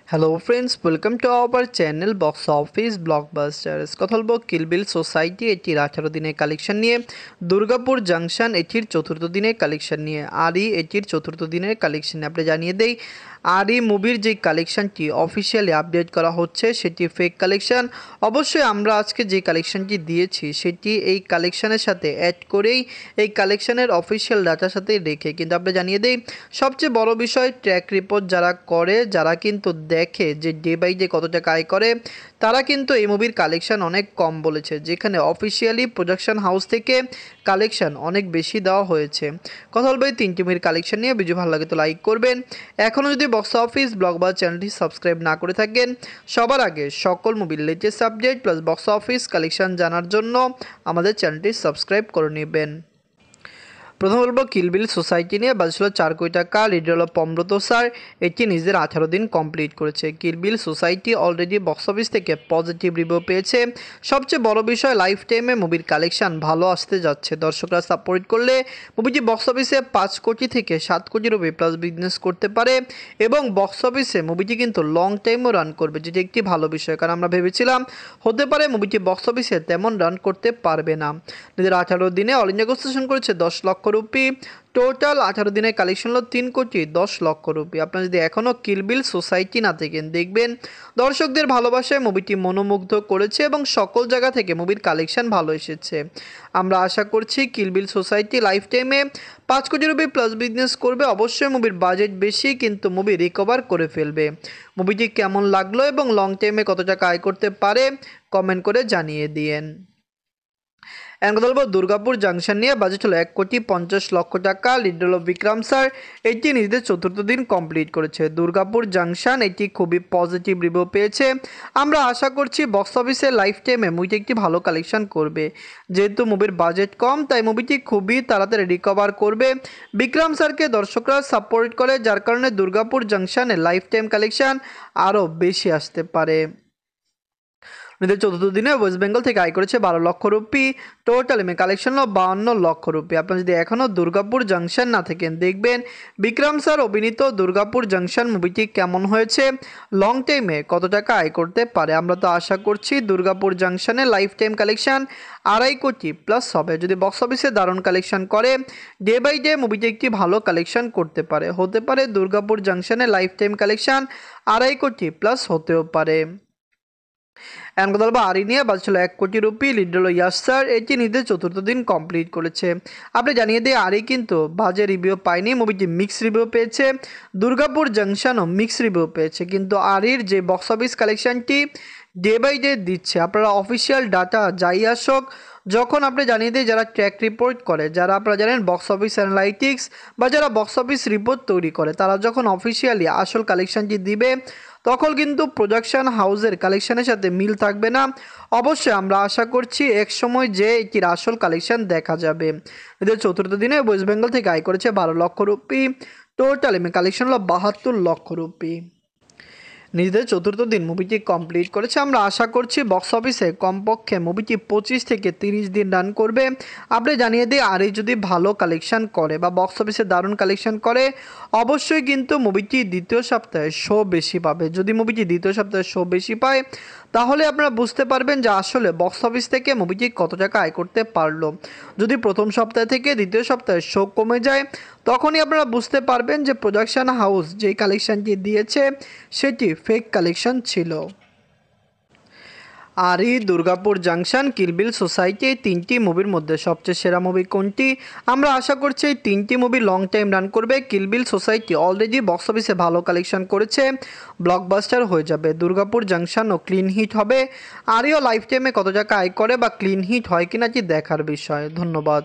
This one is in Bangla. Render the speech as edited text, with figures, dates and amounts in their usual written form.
Hello friends, welcome to our channel box office blockbusters. কথা বলবো কিলবিল সোসাইটি এটির 18 দিনের কালেকশন নিয়ে, দুর্গাপুর জাংশন এটির চতুর্থ দিনের কালেকশন নিয়ে, আরি এটির চতুর্থ দিনের কালেকশন নিয়ে। আপনি জানিয়ে দেই, আরি মুভির যে কালেকশনটি অফিসিয়ালি আপডেট করা হচ্ছে সেটি ফেক কালেকশন। অবশ্যই আমরা আজকে যে কালেকশনটি দিয়েছি সেটি এই কালেকশনের সাথে অ্যাড করেই এই কালেকশনের অফিসিয়াল ডাটার সাথে রেখে, কিন্তু আপনি জানিয়ে দেই সবচেয়ে বড় বিষয় ট্র্যাক রিপোর্ট যারা করে, যারা কিন্তু দেখে যে ডে বাই ডে কত টাকা আয় করে, তারা কিন্তু এই মুভির কালেকশন অনেক কম বলেছে, যেখানে অফিসিয়ালি প্রোডাকশন হাউস থেকে কালেকশন অনেক বেশি দেওয়া হয়েছে। কথা বলবো এই তিনটি মুভির কালেকশন নিয়ে। ভিডিও ভালো লাগে তো লাইক করবেন। এখনও যদি বক্স অফিস ব্লগবাজ চ্যানেলটি সাবস্ক্রাইব না করে থাকেন, সবার আগে সকল মুভির latest update plus box office collection জানার জন্য আমাদের চ্যানেলটি সাবস্ক্রাইব করে নেবেন। প্রথম বলবো কিলবিল সোসাইটি নিয়ে। বাজেট ছিল 4 কোটি টাকা। লিডার হলো পমব্রত স্যার। এটি নিজের 18 দিন কমপ্লিট করেছে। কিলবিল সোসাইটি অলরেডি বক্স অফিস থেকে পজিটিভ রিভিউ পেয়েছে। সবচেয়ে বড় বিষয় লাইফ টাইমে মুভির কালেকশন ভালো আসতে যাচ্ছে। দর্শকরা সাপোর্ট করলে মুভিটি বক্স অফিসে 5 কোটি থেকে 7 কোটি রুপি প্লাস বিজনেস করতে পারে, এবং বক্স অফিসে মুভিটি কিন্তু লং টাইমও রান করবে, যেটি একটি ভালো বিষয়। কারণ আমরা ভেবেছিলাম হতে পারে মুভিটি বক্স অফিসে তেমন রান করতে পারবে না। নিজের 18 দিনে অল ইন্ডিয়া গ্রস করেছে 10 লক্ষ রুপি। টোটাল 18 দিনের কালেকশন হলো 3 কোটি 10 লক্ষ রুপি। আপনারা যদি এখনও কিলবিল সোসাইটি না দেখেন, দেখবেন দর্শকদের ভালোবাসায় মুভিটি মনোমুগ্ধ করেছে এবং সকল জায়গা থেকে মুভির কালেকশন ভালো এসেছে। আমরা আশা করছি কিলবিল সোসাইটি লাইফ টাইমে 5 কোটি রুপি প্লাস বিজনেস করবে। অবশ্যই মুভির বাজেট বেশি, কিন্তু মুভি রিকভার করে ফেলবে। মুভিটি কেমন লাগলো এবং লং টাইমে কত টাকা আয় করতে পারে কমেন্ট করে জানিয়ে দিয়েন। এখন কথা বলবো দুর্গাপুর জাংশন নিয়ে। বাজেট হলো 1 কোটি 50 লক্ষ টাকা। লিডার হলো বিক্রম স্যার। এটি নিজেদের চতুর্থ দিন কমপ্লিট করেছে। দুর্গাপুর জাংশন এটি খুবই পজিটিভ রিভিউ পেয়েছে। আমরা আশা করছি বক্স অফিসে লাইফ টাইমে মুভিটি একটি ভালো কালেকশন করবে। যেহেতু মুভির বাজেট কম, তাই মুভিটি খুবই তাড়াতাড়ি রিকভার করবে। বিক্রম স্যারকে দর্শকরা সাপোর্ট করে, যার কারণে দুর্গাপুর জাংশনে লাইফ টাইম কালেকশন আরও বেশি আসতে পারে। নিজের চতুর্থ দিনে ওয়েস্ট বেঙ্গল থেকে আয় করেছে 12 লক্ষ রুপি। টোটাল এমএ কালেকশন হলো 52 লক্ষ রুপি। আপনারা যদি এখনও দুর্গাপুর জাংশন না থাকেন, দেখবেন বিক্রম স্যার অভিনীত দুর্গাপুর জাংশন মুভিটি কেমন হয়েছে, লং টাইমে কত টাকা আয় করতে পারে। আমরা তো আশা করছি দুর্গাপুর জাংশনে লাইফ টাইম কালেকশন 2.5 কোটি প্লাস হবে। যদি বক্স অফিসে দারুণ কালেকশন করে, ডে বাই ডে মুভিটি একটি ভালো কালেকশন করতে পারে। হতে পারে দুর্গাপুর জাংশনে লাইফ টাইম কালেকশন 2.5 কোটি প্লাস হতেও পারে। এখন কথা বলবো আরি নিয়ে। বাজেট ছিল 1 কোটি রুপি। লিডার হলো ইয়াশ স্যার। এটি নিজের চতুর্থ দিন কমপ্লিট করেছে। আপনি জানিয়ে দিয়ে আরি কিন্তু বাজে রিভিউ পায়নি, মুভিটি মিক্স রিভিউ পেয়েছে। দুর্গাপুর জাংশনও মিক্স রিভিউ পেয়েছে, কিন্তু আরির যে বক্স অফিস কালেকশনটি ডে বাই ডে দিচ্ছে, আপনারা অফিসিয়াল ডাটা যাই আসুক, যখন আপনি জানিয়ে দিয়ে যারা ট্র্যাক রিপোর্ট করে, যারা আপনারা জানেন বক্স অফিস অ্যানালাইটিক্স বা যারা বক্স অফিস রিপোর্ট তৈরি করে, তারা যখন অফিসিয়ালি আসল কালেকশনটি দিবে, তখন কিন্তু প্রোডাকশন হাউসের কালেকশনের সাথে মিল থাকবে না। অবশ্যই আমরা আশা করছি এক সময় যে এটির আসল কালেকশন দেখা যাবে। এদের চতুর্থ দিনে ওয়েস্ট বেঙ্গল থেকে আয় করেছে 12 লক্ষ রুপি। টোটাল এমএ কালেকশন হলো 72 লক্ষ রুপি। নিজেদের চতুর্থ দিন মুভিটি কমপ্লিট করেছে। আমরা আশা করছি বক্স অফিসে কমপক্ষে মুভিটি 25 থেকে 30 দিন রান করবে। আপনি জানিয়ে দিই, আর এই যদি ভালো কালেকশন করে বা বক্স অফিসে দারুণ কালেকশন করে, অবশ্যই কিন্তু মুভিটি দ্বিতীয় সপ্তাহে শো বেশি পাবে। যদি মুভিটি দ্বিতীয় সপ্তাহে শো বেশি পায়, তাহলে আপনারা বুঝতে পারবেন যে আসলে বক্স অফিস থেকে মুভিটি কত টাকা আয় করতে পারলো। যদি প্রথম সপ্তাহ থেকে দ্বিতীয় সপ্তাহে শো কমে যায়, তখনই আপনারা বুঝতে পারবেন যে প্রোডাকশন হাউস যেই কালেকশনটি দিয়েছে সেটি ফেক কালেকশন ছিল। আরি, দুর্গাপুর জাংশন, কিলবিল সোসাইটি, এই তিনটি মুভির মধ্যে সবচেয়ে সেরা মুভি কোনটি? আমরা আশা করছি এই তিনটি মুভি লং টাইম রান করবে। কিলবিল সোসাইটি অলরেডি বক্স অফিসে ভালো কালেকশন করেছে, ব্লকবাস্টার হয়ে যাবে। দুর্গাপুর জাংশনও ক্লিন হিট হবে। আরিও লাইফ টাইমে কত টাকা আয় করে বা ক্লিন হিট হয় কিনা কি দেখার বিষয়। ধন্যবাদ।